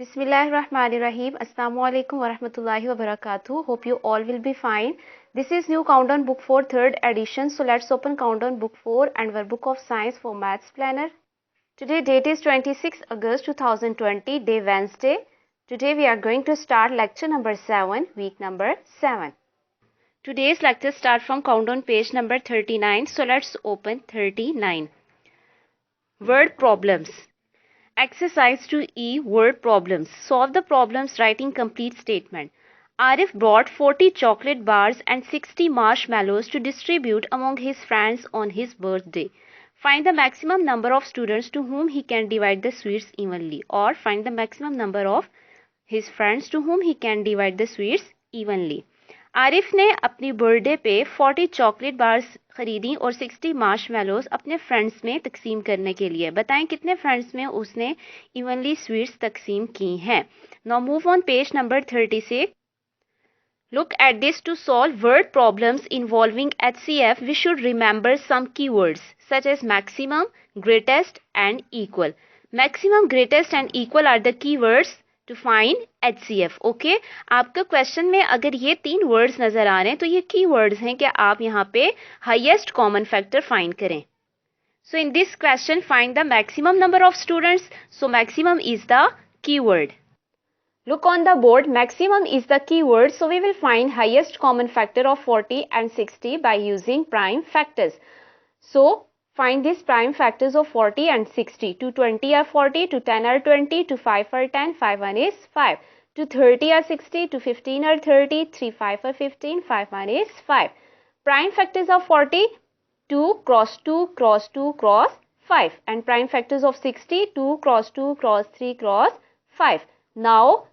Bismillahirrahmanirrahim. Assalamu alaikum wa rahmatullahi wa barakatuh. Hope you all will be fine. This is new Countdown Book 4 third edition. So let's open Countdown Book 4 and our Book of Science for Maths Planner. Today date is 26 August 2020, day Wednesday. Today we are going to start lecture number 7, week number 7. Today's lecture start from Countdown page number 39. So let's open 39. Word problems. Exercise 2E, word problems. Solve the problems writing complete statement. Arif brought 40 chocolate bars and 60 marshmallows to distribute among his friends on his birthday. Find the maximum number of students to whom he can divide the sweets evenly, or find the maximum number of his friends to whom he can divide the sweets evenly. Arif ने अपनी birthday पे 40 chocolate bars खरीदी और 60 marshmallows अपने friends में तकसीम करने के लिए। बताएं कितने फ्रेंड्स में उसने इवनली स्वीट्स तकसीम की हैं। Now move on page number 36. Look at this. To solve word problems involving HCF, we should remember some keywords such as maximum, greatest and equal. Maximum, greatest and equal are the keywords to find HCF. Okay आपका question में अगर ये तीन words नजर आ रहे हैं तो ये की वर्ड्स हैं कि आप यहाँ पे हाईएस्ट कॉमन फैक्टर फाइंड करें. So in this question find the maximum number of students. So maximum is the keyword. Look on the board. Maximum is the keyword. So we will find highest common factor of 40 and 60 by using prime factors. So find these prime factors of 40 and 60. To 20 are 40, to 10 are 20, to 5 are 10, 5 1 is 5. To 30 are 60, to 15 are 30, 3 5 are 15, 5 1 is 5. Prime factors of 40, 2 cross 2 cross 2 cross 5. And prime factors of 60, 2 cross 2 cross 3 cross 5. Now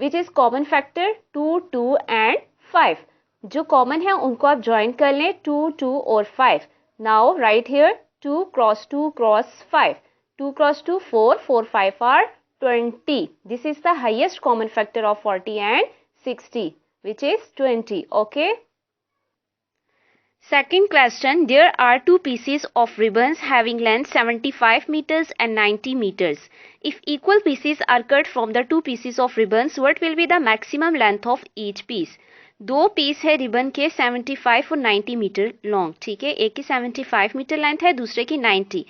which is common factor? 2, 2 and 5. जो common है उनको आप join कर लें 2, 2 और 5. Now right here 2 cross 2 cross 5. 2 cross 2 4, 4 5 are 20. This is the highest common factor of 40 and 60 which is 20. Okay. Second question, there are two pieces of ribbons having length 75 meters and 90 meters. If equal pieces are cut from the two pieces of ribbons, what will be the maximum length of each piece? दो piece है ribbon के 75 और 90 metre long. ठीक है, एक की 75 metre length है, दूसरे की 90.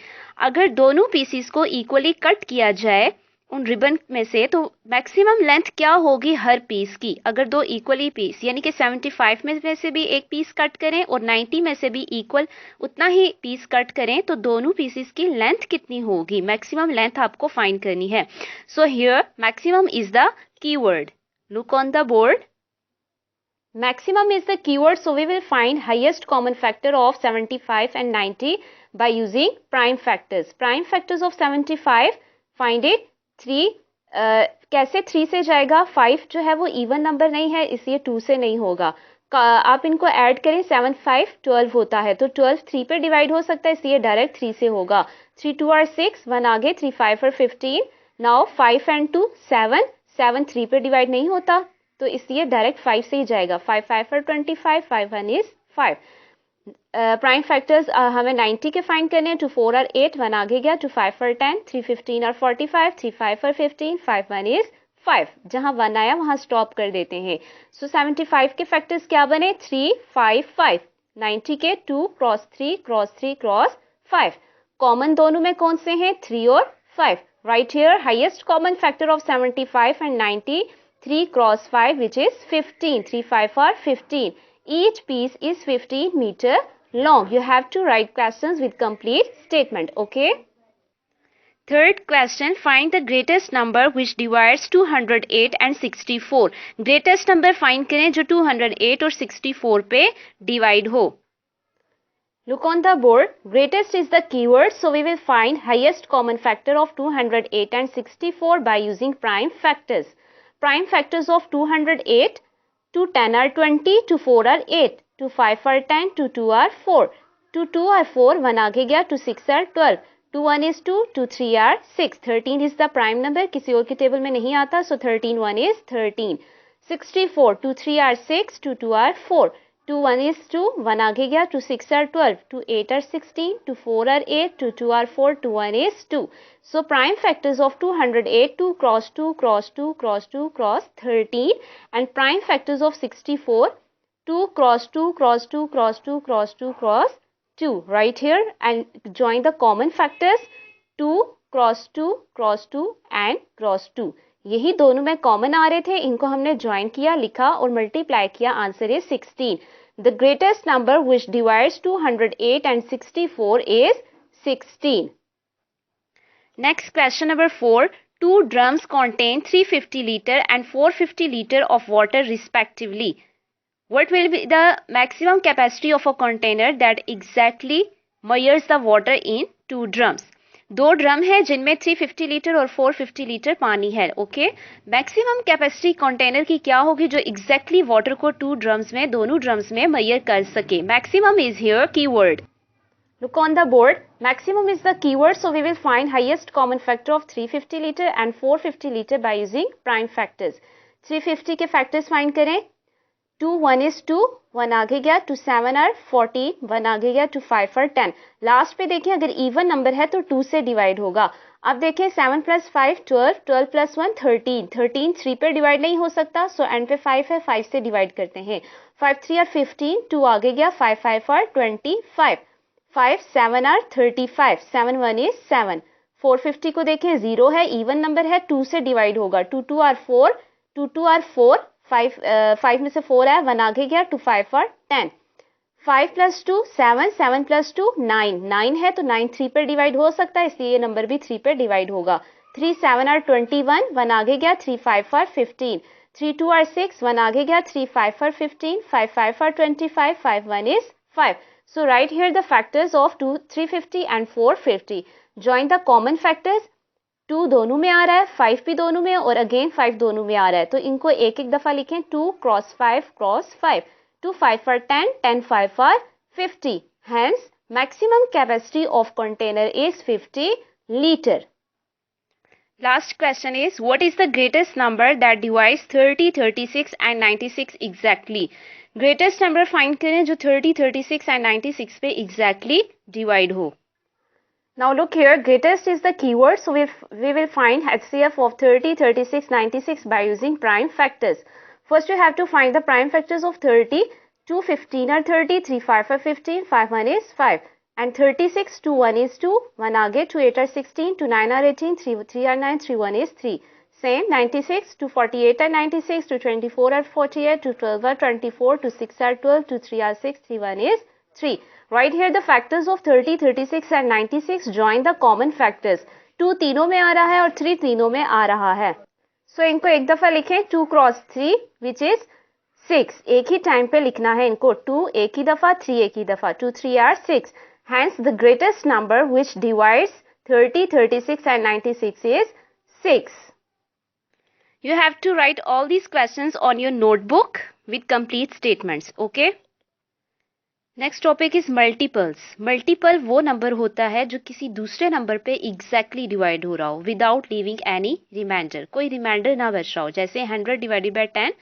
अगर दोनों पीसीस को इक्वली कट किया जाए उन रिबन में से तो मैक्सिमम लेंथ क्या होगी हर पीस की. अगर दो इक्वली पीस यानी कि 75 में से भी एक पीस कट करें और 90 में से भी इक्वल उतना ही पीस कट करें तो दोनों पीसेस की लेंथ कितनी होगी. मैक्सिमम लेंथ आपको फाइंड करनी है. So here maximum is the keyword. Look on the board. Maximum is the keyword, so we will find highest common factor of 75 and 90 by using prime factors. Prime factors of 75, find it. 3 कैसे 3 से जाएगा. 5 जो है वो even number नहीं है इसलिए 2 से नहीं होगा. आप इनको ऐड करें 7 5 12 होता है तो 12 3 पे डिवाइड हो सकता है इसलिए डायरेक्ट 3 से होगा. 3 2 are 6, 1 आगे, 3 5 are 15. नाउ 5 and 2 7, 7 3 पे डिवाइड नहीं होता तो इसलिए डायरेक्ट 5 से ही जाएगा. 5 5 are 25, 5 1 is 5. प्राइम फैक्टर्स हमें 90 के फाइंड करने हैं. 2 4 are 8, 1 आगे गया. 2 5 are 10, 3 15 are 45, 3 5 are 15, 5 1 is 5. जहां 1 आया वहां स्टॉप कर देते हैं. सो 75 के फैक्टर्स क्या बने? 3 5 5. 90 के 2 क्रॉस 3 क्रॉस 3 क्रॉस 5. कॉमन दोनों में कौन से हैं? 3 और 5. Right here highest common factor of 75 and 90, 3 cross 5 which is 15. 3 5 are 15. Each piece is 15 meter long. You have to write questions with complete statement. Okay. Third question, find the greatest number which divides 208 and 64. Greatest number find करें जो 208 और 64 पे divide हो. Look on the board. Greatest is the keyword, so we will find highest common factor of 208 and 64 by using prime factors. Prime factors of 208, to 10 are 20, to 4 are 8, to 5 are 10, to 2 are 4, to 2 are 4, 1 आगे गया, to 6 are 12, to 1 is 2, to 3 are 6. 13 is the prime number, किसी और की table में नहीं आता, so 13 1 is 13. 64, to 3 are 6, to 2 are 4, 2 1 is 2, 1 आगे गया, 2 6 are 12, 2 8 are 16, 2 4 are 8, 2 2 are 4, 2 1 is 2. So prime factors of 208, 2 cross 2 cross 2 cross 2 cross 13, and prime factors of 64, 2 cross 2 cross 2 cross 2 cross 2 cross 2, right here, and join the common factors 2 cross 2 cross 2 and cross 2. यही दोनों में common आ रहे थे, इनको हमने join किया, लिखा और मल्टीप्लाई किया. Answer is 16. The greatest number which divides 208 and 64 is 16. Next, question number 4. Two drums contain 350 liter and 450 liter of water respectively. What will be the maximum capacity of a container that exactly measures the water in two drums? दो drum है जिनमें 350 litre और 450 litre पानी है. Okay, maximum capacity container की क्या होगी जो एग्जैक्टली वाटर को टू ड्रम्स में, दोनों ड्रम्स में मेजर कर सके. Maximum is here keyword. Look on the board. Maximum is the keyword, so we will find highest common factor of 350 liter and 450 liter by using prime factors. 350 के factors find करें. 2 1 is 2, 1 आगे गया, 2 7 are 14, 1 आगे गया, 2 5 are 10. Last पे देखिए अगर even number है तो 2 से डिवाइड होगा. अब देखिए 7 plus 5 12, 12 plus 1 13, 13 3 पे डिवाइड नहीं हो सकता, सो एंड पे 5 है, 5 से डिवाइड करते हैं. 5 3 are 15, 2 आगे गया, 5 5 are 25, 5 7 are 35, 7 1 is 7. 450 को देखें, 0 है, इवन नंबर है, 2 से डिवाइड होगा. 2 2 are 4, 2 2 are 4, 5 में से 4 है, 1 आगे गया, 2 5 are 10. 5 plus 2 7, 7 plus 2 9, 9 है तो 9 3 पर डिवाइड हो सकता है, इसलिए ये नंबर भी 3 पर डिवाइड होगा. 3 7 are 21, 1 आगे गया, 3 5 are 15, 3 2 are 6, 1 आगे गया, 3 5 are 15, 5 5 are 25, 5 1 is 5. So write here the factors of 350 and 450. Join the common factors. 2 दोनों में आ रहा है, 5 भी दोनों में और अगेन 5 दोनों में आ रहा है, तो इनको एक एक दफा लिखें. 2 cross 5 cross 5, 2 5 are 10, 10 5 are 50. Hence maximum capacity of container is 50 liter. Last question is, what is the greatest number that divides 30, 36 and 96 exactly? Greatest number find करें जो 30, 36 and 96 पे exactly divide हो. Now look here, greatest is the keyword, so we will find HCF of 30, 36, 96 by using prime factors. First we have to find the prime factors of 30. 2 15 are 30, 3 5 are 15, 5 1 is 5. And 36, 2 1 is 2, 1 आगे, 2 8 are 16, 2 9 are 18, 3 are 9, 3 1 is 3. Same 96, 2 48 are 96, 2 24 are 48, 2 12 are 24, 2 6 are 12, 2 3 are 6, 3 1 is 3. Right here the factors of 30, 36 and 96. Join the common factors. 2 तीनों में आ रहा है और 3 तीनों में आ रहा है. So इनको एक दफा लिखें. 2 cross 3 which is 6. एक ही टाइम पे लिखना है इनको. 2 एक ही दफा, 3 एक ही दफा. 2 3 are 6. Hence the greatest number which divides 30, 36 and 96 is 6. You have to write all these questions on your notebook with complete statements. Okay? Next topic is multiples. Multiple वो नंबर होता है जो किसी दूसरे नंबर पे एग्जैक्टली डिवाइड हो रहा हो विदाउट लीविंग एनी रिमाइंडर, कोई रिमाइंडर ना बच रहा हो. जैसे 100 डिवाइडेड बाय 10,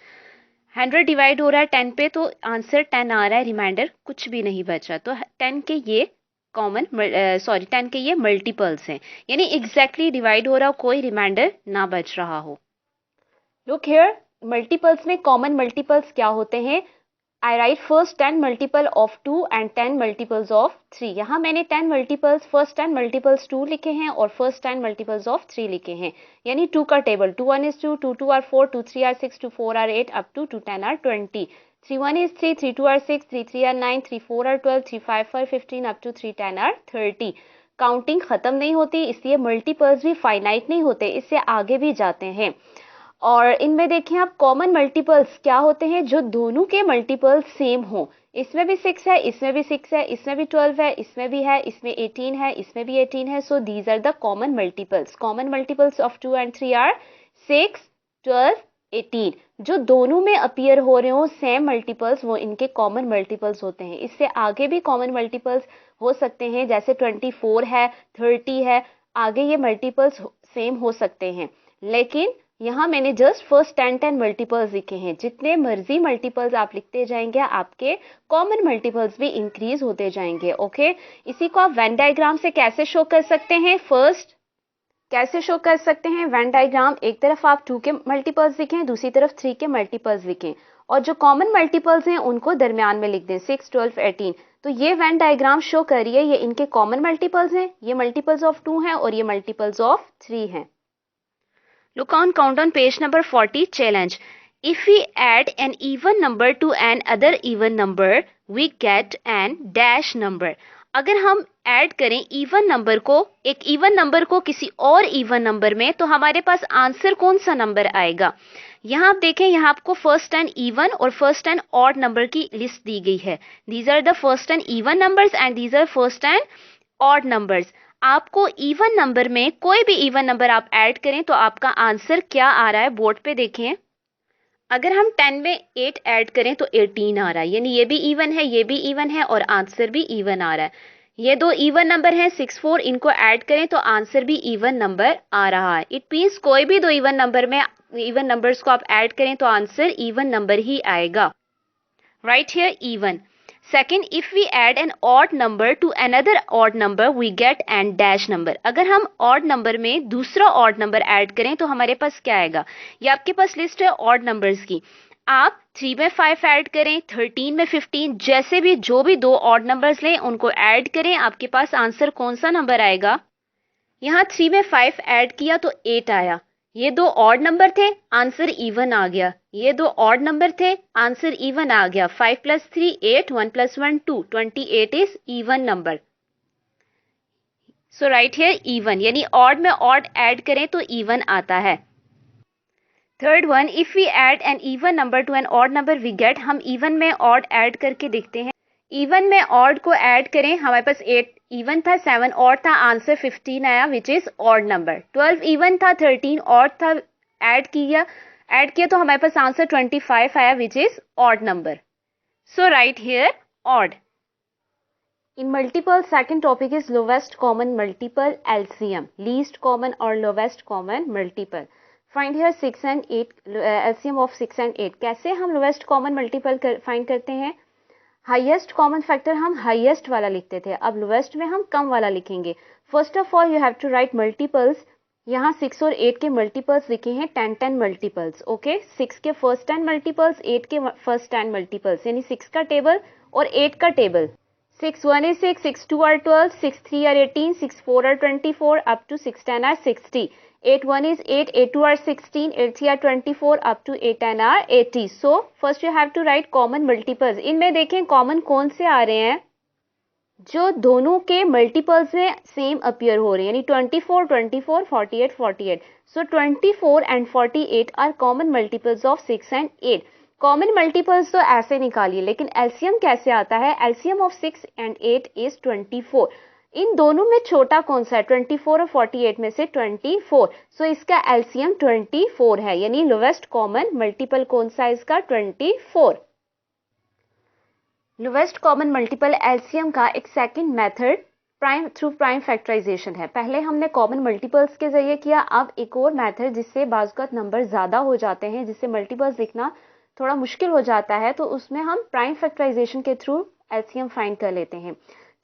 100 डिवाइड हो रहा है 10 पे तो आंसर 10 आ रहा है, रिमाइंडर कुछ भी नहीं बच रहा. तो 10 के ये 10 के ये मल्टीपल्स हैं, यानी एग्जैक्टली डिवाइड हो रहा हो, कोई रिमाइंडर ना बच रहा हो. लुक हियर, मल्टीपल्स में कॉमन मल्टीपल्स क्या होते हैं. I write first 10 multiple of 2 and 10 multiples of 3. यहाँ मैंने 10 multiples, first 10 multiples 2 लिखे हैं और first 10 multiples of 3 लिखे हैं. यानी 2 का table. 2 1 is 2, 2 2 are 4, 2 3 are 6, 2 4 are 8, up to 2 10 are 20. 3 1 is 3, 3 2 are 6, 3 3 are 9, 3 4 are 12, 3 5 are 15, up to 3 10 are 30. Counting खत्म नहीं होती, इसलिए मल्टीपल्स भी फाइनाइट नहीं होते, इससे आगे भी जाते हैं. और इनमें देखें आप कॉमन मल्टीपल्स क्या होते हैं, जो दोनों के मल्टीपल्स सेम हो. इसमें भी 6 है, इसमें भी 6 है, इसमें भी 12 है, इसमें भी है, इसमें 18 है, इसमें भी 18 है. So these are the common multiples. Common multiples of 2 and 3 are 6, 12, 18. जो दोनों में अपीयर हो रहे हो सेम मल्टीपल्स, वो इनके कॉमन मल्टीपल्स होते हैं. इससे आगे भी कॉमन मल्टीपल्स हो सकते हैं, जैसे 24 है, 30 है, आगे ये मल्टीपल्स सेम हो सकते हैं. लेकिन यहाँ मैंने जस्ट फर्स्ट 10 मल्टीपल्स लिखे हैं। जितने मर्जी मल्टीपल्स आप लिखते जाएंगे आपके कॉमन मल्टीपल्स भी इंक्रीज होते जाएंगे। ओके, इसी को आप वेन डायग्राम से कैसे शो कर सकते हैं? फर्स्ट कैसे शो कर सकते हैं वेन डायग्राम? एक तरफ आप 2 के मल्टीपल्स लिखें, दूसरी तरफ 3 के मल्टीपल्स लिखें और जो कॉमन मल्टीपल्स हैं उनको दरमियान में लिख दें, 6, 12, 18। तो ये वेन डायग्राम शो करिए, ये इनके कॉमन मल्टीपल्स हैं, ये मल्टीपल्स ऑफ 2 हैं और ये मल्टीपल्स ऑफ 3 हैं। Look on count on page number 40 challenge. If we add an even number to an other even number, we get an dash number. अगर हम ऐड करें इवन नंबर को, एक इवन नंबर को किसी और इवन नंबर में, तो हमारे पास आंसर कौन सा नंबर आएगा? यहाँ आप देखें, यहाँ आपको फर्स्ट एंड इवन और फर्स्ट एंड ऑड नंबर की लिस्ट दी गई है। These are the first and even numbers and these are first and odd numbers. आपको इवन नंबर में कोई भी इवन नंबर आप ऐड करें तो आपका आंसर क्या आ रहा है बोर्ड पे देखें। अगर हम 10 में 8 ऐड करें तो 18 आ रहा है, यानी ये भी इवन है, ये भी इवन है और आंसर भी इवन आ रहा है। ये दो इवन नंबर हैं 6, 4, इनको ऐड करें तो आंसर भी इवन नंबर आ रहा है। इट मीन्स कोई भी दो इवन नंबर में इवन नंबर्स को आप ऐड करें तो आंसर इवन नंबर ही आएगा। Right here even. Second, if we add an odd number to another odd number, we get an dash number. अगर हम odd number में दूसरा odd number ऐड करें तो हमारे पास क्या आएगा? ये आपके पास लिस्ट है odd numbers की। आप 3 में 5 ऐड करें, 13 में 15, जैसे भी जो भी दो odd numbers लें उनको ऐड करें, आपके पास आंसर कौन सा नंबर आएगा? यहाँ 3 में 5 ऐड किया तो 8 आया। ये दो ऑड नंबर थे, आंसर इवन आ गया। ये दो ऑड नंबर थे, आंसर इवन आ गया। 5 + 3 8, 1 + 1 2, 28 is even number. So right here even, यानी ऑड में ऑड ऐड करें तो इवन आता है। Third one, if we add an even number to an odd number we get. हम इवन में ऑड ऐड करके देखते हैं। इवन में ऑड को ऐड करें, हमारे पास 8 इवन था, 7 ऑड था, आंसर 15 आया which is odd number. 12 even था, 13 ऑड था, ऐड किया तो हमारे पास आंसर 25 आया which is odd number. So right here odd. In multiple second topic is lowest common multiple LCM, least common और lowest common multiple. Find here 6 and 8 LCM of 6 and 8। कैसे हम lowest common multiple find करते हैं? Highest common factor हम highest वाला लिखते थे, अब लोवेस्ट में हम कम वाला लिखेंगे। First of all you have to write multiples. यहाँ 6 और 8 के मल्टीपल्स लिखे हैं 10 मल्टीपल्स। ओके, 6 के फर्स्ट 10 मल्टीपल्स, 8 के फर्स्ट 10 मल्टीपल्स, यानी 6 का टेबल और 8 का table. 6 1 is 6, 6 2 are 12, 6 3 are 18, 6 4 are 24, up to 6 10 are 60. 8 1 is 8, 8 2 are 16, 8 3 are 24, up to 8 10 are 80. So first you have to write common multiples. इनमें देखें कॉमन कौन से आ रहे हैं? जो दोनों के मल्टीपल्स में सेम अपीयर हो रहे हैं, यानी 24 24, 48 48. So 24 and 48 are common multiples of 6 and 8. Common multiples तो ऐसे निकालिए, लेकिन एलसीएम कैसे आता है? LCM of 6 and 8 is 24. इन दोनों में छोटा कौन सा है? 24 और 48 में से 24. सो इसका एलसीएम 24 है, यानी लोवेस्ट कॉमन मल्टीपल कौन सा है इसका? 24. लोवेस्ट कॉमन मल्टीपल एलसीएम का एक second method through prime factorization है। पहले हमने कॉमन मल्टीपल्स के जरिए किया, अब एक और मेथड जिससे बाज़-औक़ात नंबर ज़्यादा हो जाते हैं, जिससे मल्टीपल्स लिखना थोड़ा मुश्किल हो जाता है, तो उसमें हम प्राइम फैक्टराइजेशन के थ्रू एलसीएम फाइंड कर लेते हैं।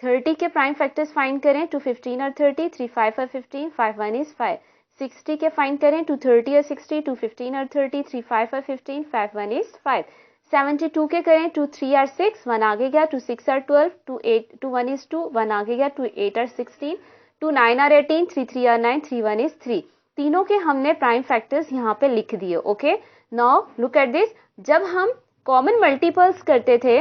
30 के प्राइम फैक्टर्स फाइंड करें, 2 15 और 30, 3 5 और 15, 5 1 is 5. 60 के फाइंड करें, 2 30 और 60, 2 15 और 30, 3 5 और 15, 5 1 is 5. 72 के करें, 2 3 और 6, 1 आगे गया, 2 6 और 12, 2 1 is 2, 1 आगे गया, 2 8 और 16, 2 9 और 18, 3 3 और 9, 3 1 is 3. तीनों के हमने प्राइम फैक्टर्स यहाँ पे लिख दिए। Okay, now look at this. जब हम कॉमन मल्टीपल्स करते थे,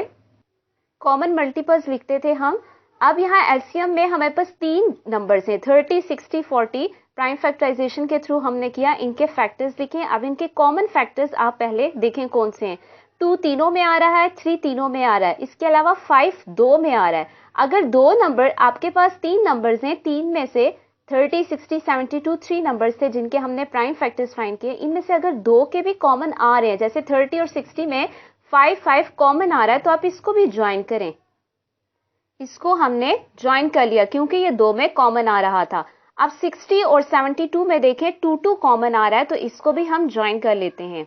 कॉमन मल्टीपल्स लिखते थे हम, अब यहाँ एलसीएम में हमारे पास 3 नंबर्स हैं, 30 60 40। प्राइम फैक्टराइजेशन के थ्रू हमने किया, इनके फैक्टर्स लिखे। अब इनके कॉमन फैक्टर्स आप पहले देखें कौन से हैं। 2 तीनों में आ रहा है, 3 तीनों में आ रहा है, इसके अलावा 5 2 में आ रहा है। अगर 2 नंबर, आपके पास 3 नंबर्स हैं, 3 में से 30 60 72 3 नंबर्स थे जिनके हमने प्राइम फैक्टर्स फाइंड किए। इनमें से अगर 2 के भी कॉमन आ रहे हैं, जैसे 30 और 60 में 5 5 कॉमन आ रहा है, तो आप इसको भी ज्वाइन करें। इसको हमने ज्वाइन कर लिया क्योंकि ये 2 में कॉमन आ रहा था। अब 60 और 72 में देखें 2 कॉमन आ रहा है, तो इसको भी हम ज्वाइन कर लेते हैं।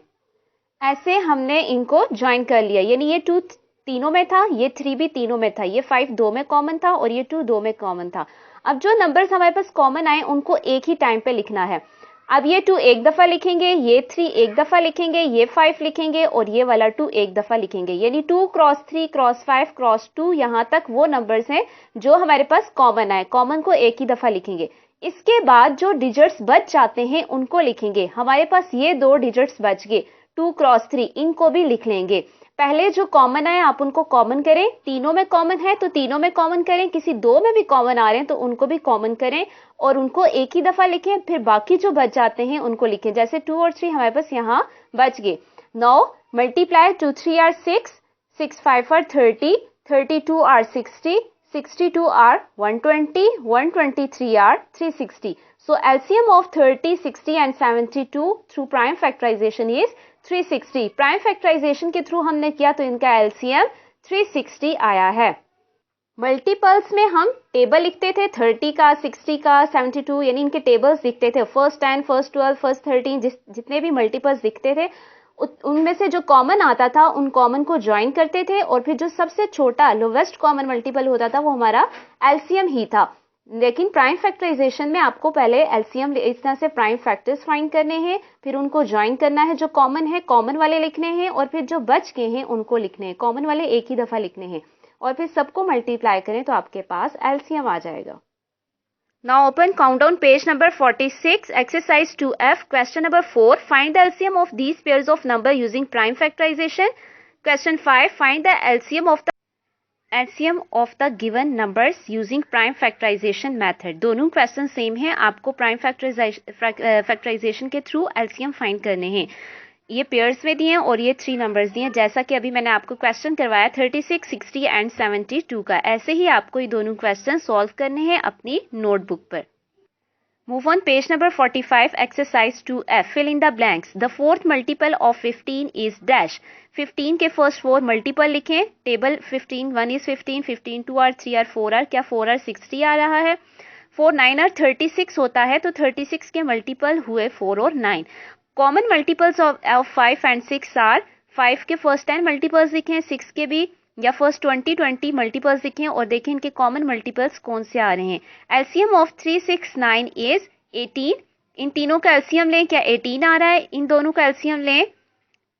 ऐसे हमने इनको ज्वाइन कर लिया, यानी ये 2 तीनों में था, ये 3 भी तीनों में था, ये 5 2 में कॉमन था और ये 2 2 में कॉमन था। अब जो नंबर्स हमारे पास कॉमन आए उनको एक ही टाइम पे लिखना है। अब ये 2 एक दफा लिखेंगे, ये 3 एक दफा लिखेंगे, ये 5 लिखेंगे और ये वाला 2 एक दफा लिखेंगे, यानी 2 क्रॉस 3 क्रॉस 5 क्रॉस 2 यहाँ तक वो नंबर्स हैं जो हमारे पास कॉमन आए। कॉमन को एक ही दफा लिखेंगे। इसके बाद जो डिजिट्स बच जाते हैं उनको लिखेंगे। हमारे पास ये 2 डिजिट्स बच गए 2 क्रॉस 3, इनको भी लिख लेंगे। पहले जो कॉमन आए आप उनको कॉमन करें, तीनों में कॉमन है तो तीनों में कॉमन करें, किसी 2 में भी कॉमन आ रहे हैं तो उनको भी कॉमन करें और उनको एक ही दफा लिखें। फिर बाकी जो बच जाते हैं उनको लिखें, जैसे 2 और 3 हमारे पास यहाँ बच गए। Now multiply 2 3 are 6, 6 5 are 30, 32 are 60, 62 are 120, 123 are 360. So LCM of 30, 60 and 72 through prime factorization is 360. Prime factorization के थ्रू हमने किया तो इनका LCM 360 आया है। मल्टीपल्स में हम टेबल लिखते थे 30 का, 60 का, 72, यानी इनके टेबल्स दिखते थे, फर्स्ट 10, फर्स्ट 12, फर्स्ट 13, जितने भी मल्टीपल्स दिखते थे उनमें से जो कॉमन आता था उन कॉमन को ज्वाइन करते थे और फिर जो सबसे छोटा लोवेस्ट कॉमन मल्टीपल होता था वो हमारा एलसीएम ही था। लेकिन प्राइम फैक्टराइजेशन में आपको पहले एलसीएम इस तरह से प्राइम फैक्टर्स फाइंड करने हैं, फिर उनको ज्वाइन करना है, जो कॉमन है कॉमन वाले लिखने हैं और फिर जो बच गए हैं उनको लिखने हैं, कॉमन वाले एक ही दफा लिखने हैं और फिर सबको मल्टीप्लाई करें तो आपके पास एलसीएम आ जाएगा। Now open countdown page number 46, exercise 2F, question number 4, find the LCM of these pairs of number using prime factorization. Question 5, find the LCM of the given numbers using prime factorization method. दोनों question same हैं, आपको prime factorisation के through LCM find करने हैं। ये pairs में दिए हैं और ये 3 नंबर्स दिए हैं, जैसा कि अभी मैंने आपको क्वेश्चन करवाया 36, 60 एंड 72 का। ऐसे ही आपको ये दोनों क्वेश्चन सॉल्व करने हैं अपनी नोटबुक पर। Move on page number 45, exercise 2F, fill in the blanks. The fourth multiple of 15 is dash. 15 के फर्स्ट 4 मल्टीपल लिखें। Table 15, 1 is 15, 15 2 are 3 are 4 are, क्या 4 आर 60 आ रहा है? 4 9 आर 36 होता है तो 36 के मल्टीपल हुए 4 और 9। Common multiples of 5 and 6 are, 5 के फर्स्ट 10 मल्टीपल्स लिखें, 6 के भी या फर्स्ट 20 मल्टीपल्स लिखें और देखें इनके कॉमन मल्टीपल्स कौन से आ रहे हैं। LCM of 3 6 9 is 18। इन तीनों का एलसीएम लें, क्या 18 आ रहा है? इन दोनों का एलसीएम लें,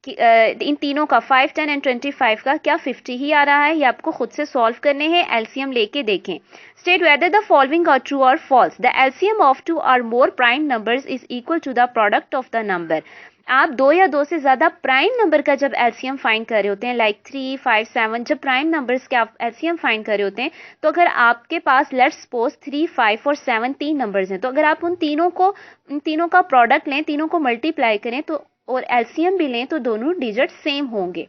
इन तीनों का 5 10 एंड 25 का, क्या 50 ही आ रहा है? ये आपको खुद से सॉल्व करने हैं, एलसीएम लेके देखें। State whether the following are true और फॉल्स। द एलसीएम ऑफ 2 और more prime numbers is equal to the product of the number. आप 2 या 2 से ज्यादा प्राइम नंबर का जब एलसीएम फाइंड कर रहे होते हैं, लाइक 3 5 7, जब प्राइम नंबर्स के आप एलसीएम फाइंड कर रहे होते हैं, तो अगर आपके पास लेट्स सपोज 3 5 और 7 3 नंबर्स हैं, तो अगर आप उन तीनों का प्रोडक्ट लें, तीनों को मल्टीप्लाई करें तो और एलसीएम भी लें तो दोनों डिजिट सेम होंगे।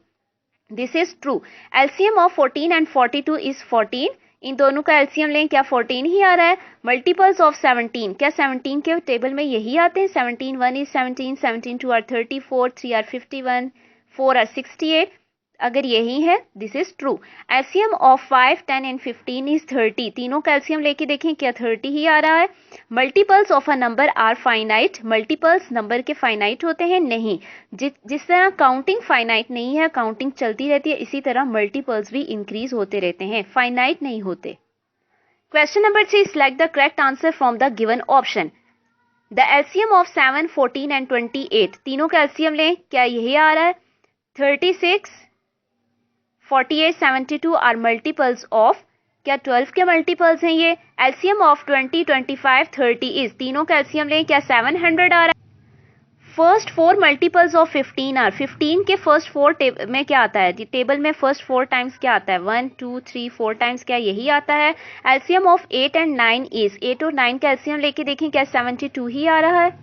This is true. LCM of 14 and 42 is 14। इन दोनों का एलसीएम लें, क्या 14 ही आ रहा है? मल्टीपल्स ऑफ 17, क्या 17 के टेबल में यही आते हैं? 17 1 इज 17, 17 2 आर 34, 3 आर 51, 4 आर 68। अगर यही है, this is true. LCM of 5 10 and 15 is 30। तीनों का एलसीएम लेके देखें, क्या 30 ही आ रहा है? Multiples of a number are finite. Multiples नंबर के फाइनाइट होते हैं? नहीं। जिस तरह काउंटिंग फाइनाइट नहीं है, काउंटिंग चलती रहती है, इसी तरह मल्टीपल्स भी इंक्रीज होते रहते हैं, फाइनाइट नहीं होते। Question number 3, select the correct answer from the given option. The LCM of 7 14 and 28। तीनों का एलसीएम लें, क्या यही आ रहा है? 36 48 72 आर मल्टीपल्स ऑफ, क्या 12 के मल्टीपल्स हैं ये? एलसीएम ऑफ 20 25 30 इज, तीनों का एलसीएम लें, क्या 700 आ रहा है? फर्स्ट 4 मल्टीपल्स ऑफ 15 आर, 15 के फर्स्ट 4 में क्या आता है? टेबल में फर्स्ट 4 टाइम्स क्या आता है? 1 2 3 4 टाइम्स, क्या यही आता है? एलसीएम ऑफ 8 एंड 9 इज, 8 और 9 का एलसीएम लेके देखें, क्या 72 ही आ रहा है?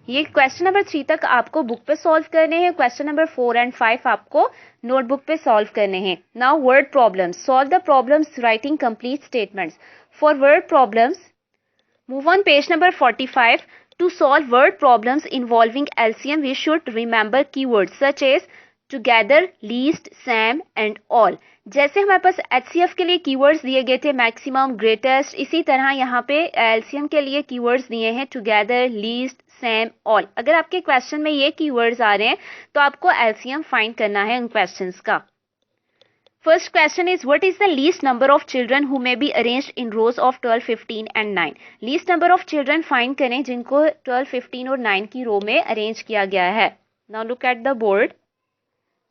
ये क्वेश्चन नंबर 3 तक आपको बुक पे सॉल्व करने हैं। क्वेश्चन नंबर 4 एंड 5 आपको नोटबुक पे सॉल्व करने हैं। Now word problems, solve the problems writing complete statements. For word problems, move on page number 45। To solve word problems involving LCM, we should remember keywords such as together, least, Sam and all. जैसे हमारे पास HCF के लिए keywords दिए गए थे maximum, greatest, इसी तरह यहाँ पे एलसीएम के लिए कीवर्ड्स दिए हैं टुगेदर, लीस्ट, सैम, ऑल। अगर आपके क्वेश्चन में ये कीवर्ड्स आ रहे हैं तो आपको एलसीएम फाइंड करना है उन क्वेश्चंस का। First question is, what is the least number of children who may be arranged in rows of 12, 15 and 9? Least number of children find करें जिनको 12, 15 और 9 की रो में arrange किया गया है। Now look at the board.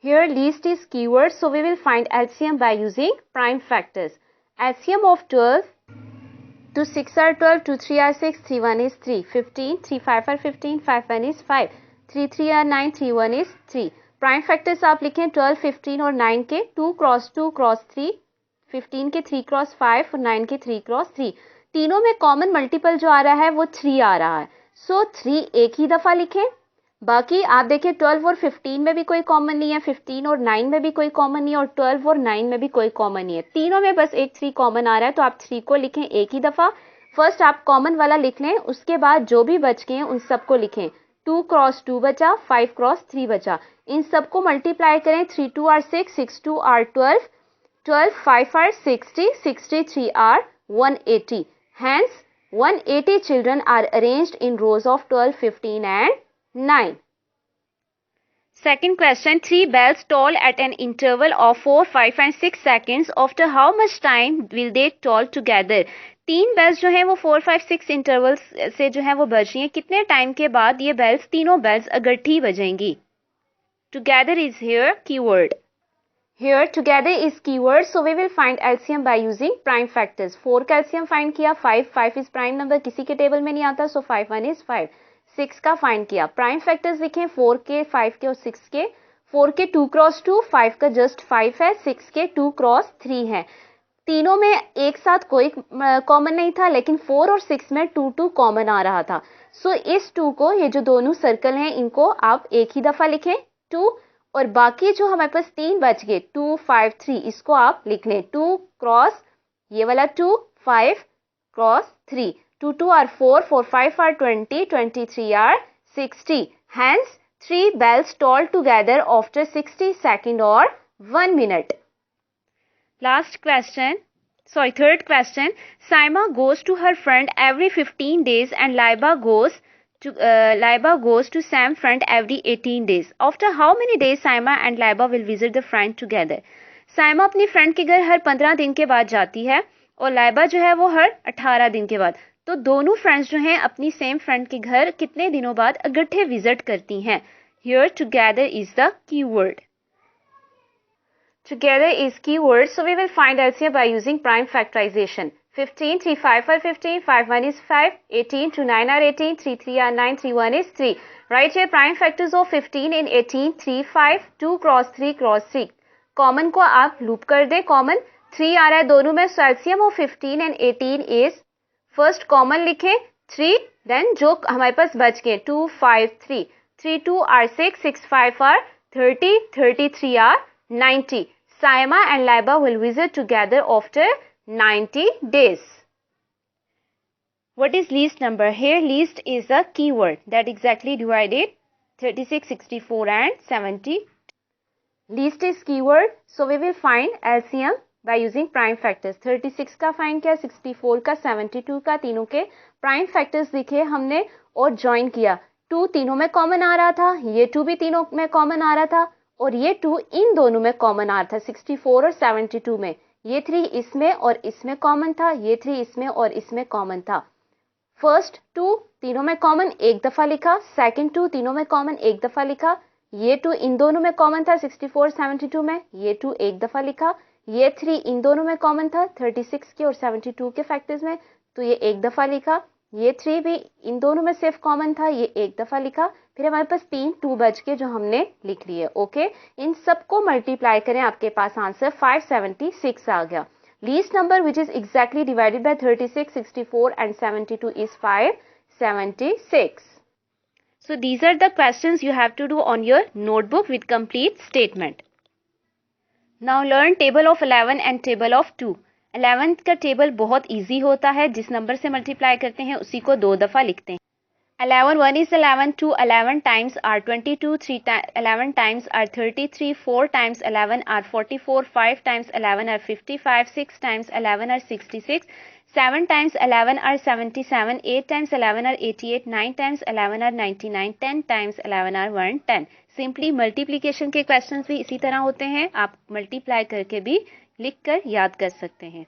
Here least is keyword, so we will find LCM by using prime factors. LCM of 12, 2 6 are 12, 2 3 are 6, 3 1 is 3, 15, 3 5 are 15, 5 1 is 5, 3 3 are 9, 3 1 is 3. Prime factors आप लिखें 12, 15 और 9 के 2 क्रॉस 2 क्रॉस 3, 15 के 3 cross 5 और 9 के 3 cross 3। तीनों में common multiple जो आ रहा है वो 3 आ रहा है, सो 3 एक ही दफ़ा लिखें। बाकी आप देखें 12 और 15 में भी कोई कॉमन नहीं है, 15 और 9 में भी कोई कॉमन नहीं है और 12 और 9 में भी कोई कॉमन नहीं है। तीनों में बस एक 3 कॉमन आ रहा है, तो आप 3 को लिखें एक ही दफ़ा। फर्स्ट आप कॉमन वाला लिख लें, उसके बाद जो भी बच गए हैं उन सबको लिखें। 2 क्रॉस 2 बचा, 5 क्रॉस 3 बचा, इन सबको मल्टीप्लाई करें। 3 2 are 6, 6 2 are 12, 12 5 are 60, 63 are 180। Hence 180 children are arranged in rows of 12, 15 and 9. Second question, 3 bells toll at an interval of 4, 5 and 6 seconds. After how much time will they toll together? 3 bells जो हैं वो 4, 5, 6 intervals से जो है वो बज रही हैं। कितने टाइम के बाद ये बेल्स, तीनों बेल्स इकट्ठी बजेंगी? Together is here keyword. Here together is keyword, so we will find LCM by using prime factors. 4 का LCM find किया, 5 is prime number, किसी के टेबल में नहीं आता, so 5 1 is 5. 6 का find किया, prime factors लिखें 4 के, 5 के और 6 के। 4 के 2 क्रॉस 2, 5 का जस्ट 5 है, 6 के 2 क्रॉस 3 है। तीनों में एक साथ कोई कॉमन नहीं था, लेकिन 4 और 6 में 2 2 कॉमन आ रहा था। सो इस 2 को, ये जो दोनों सर्कल हैं इनको आप एक ही दफ़ा लिखें 2, और बाकी जो हमारे पास 3 बच गए 2 5 3, इसको आप लिख लें 2 क्रॉस ये वाला 2, 5 cross 3, 2 2 are 4, 4 5 are 20, 23 are 60। Hence 3 bells toll together after 60 seconds or 1 minute. Third question. Saima goes to her friend every 15 days and Laiba goes to Sam's friend every 18 days. After how many days Saima and Laiba will visit the friend together? Saima अपनी friend के घर हर 15 दिन के बाद जाती है और लाइबा जो है वो हर 18 दिन के बाद। तो दोनों फ्रेंड्स जो हैं अपनी सेम फ्रेंड के घर कितने दिनों बाद इकट्ठे विजिट करती हैं? Here together is the keyword. Together is keyword, so we will find LCM by using prime factorization. 15, 3 5 are 15, 5 1 is 5, 18, 2 9 are 18, 3 3 are 9, 3 1 is 3. Write here prime factors of 15 in 18, 3 5, 2 cross 3 cross 3. Common को आप loop कर दें, common 3 आ रहा है दोनों में, so LCM of 15 and 18 is, first common लिखें 3, then जो हमारे पास बच गए 2 5 3, 3 2 are 6, 6 5 are 30, 33 are 90. Saima and Laiba will visit together after 90 days. What is least number? Here least is a keyword that exactly divided 36, 64 and 70. Least is keyword, so we will find LCM by using prime factors. 36 का find किया, 64 का, 72 का, तीनों के prime factors लिखे हमने और join किया। 2 तीनों में common आ रहा था, ये 2 भी तीनों में common आ रहा था और ये 2 इन दोनों में कॉमन आ रहा था 64 और 72 में। ये 3 इसमें और इसमें कॉमन था, ये 3 इसमें और इसमें कॉमन था। फर्स्ट 2 तीनों में कॉमन एक दफ़ा लिखा, सेकंड 2 तीनों में कॉमन एक दफ़ा लिखा, ये 2 इन दोनों में कॉमन था 64 और 72 में, ये 2 एक दफ़ा लिखा, ये 3 इन दोनों में कॉमन था 36 के और 72 के फैक्टर्स में, तो ये एक दफ़ा लिखा, ये 3 भी इन दोनों में सिर्फ कॉमन था, ये एक दफ़ा लिखा, फिर हमारे पास 3 2 बच के जो हमने लिख लिए। ओके, इन सबको मल्टीप्लाई करें, आपके पास आंसर 576 आ गया। Least number which is exactly divided by 36, 64 and 72 is 576. So these are the questions you have to do on your notebook with complete statement. Now learn table of 11 and table of 2. 11 का table बहुत easy होता है, जिस number से multiply करते हैं उसी को 2 दफ़ा लिखते हैं। 11, 1 is 11, 2 11 times are 22, 3 11 times are 33, 4 times 11 are 44, 5 times 11 are 55, 6 times 11 are 66, 7 times 11 are 77, 8 times 11 are 88, 9 times 11 are 99, 10 times 11 are 110. Simply multiplication के क्वेश्चंस भी इसी तरह होते हैं, आप मल्टीप्लाई करके भी लिख कर याद कर सकते हैं.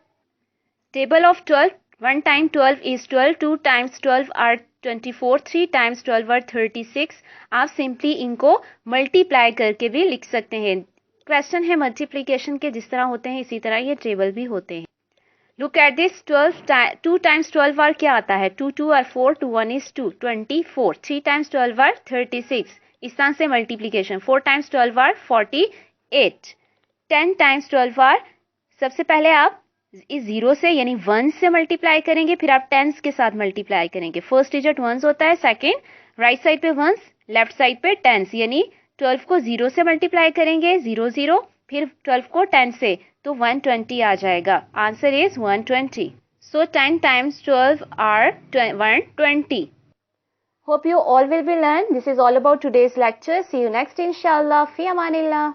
Table of 12. 1 times 12 is 12. 2 times 12 are 24. 3 times 12 are 36. आप सिंपली इनको मल्टीप्लाई करके भी लिख सकते हैं. क्वेश्चन है मल्टीप्लिकेशन के, जिस तरह होते हैं इसी तरह ये टेबल भी होते हैं. Look at this. 2 times 12 are क्या आता है? 2 2 are 4. 2 1 is 2. 24. 3 times 12 are 36. इस तरह से multiplication. 4 times 12 are 48. 10 times 12 are, सबसे पहले आप इस 0 से यानी 1 से मल्टीप्लाई करेंगे, फिर आप टेंस के साथ मल्टीप्लाई करेंगे. फर्स्ट डिजिट 1 होता है, सेकंड राइट साइड पे 1, लेफ्ट साइड पे टेंस, यानी 12 को 0 से मल्टीप्लाई करेंगे 0 0, फिर 12 को 10 से, तो 120 आ जाएगा. Answer is 120. So 10 times 12 are 120. Hope you all will be learn. This is all about today's lecture. See you next inshallah. Fi amanillah.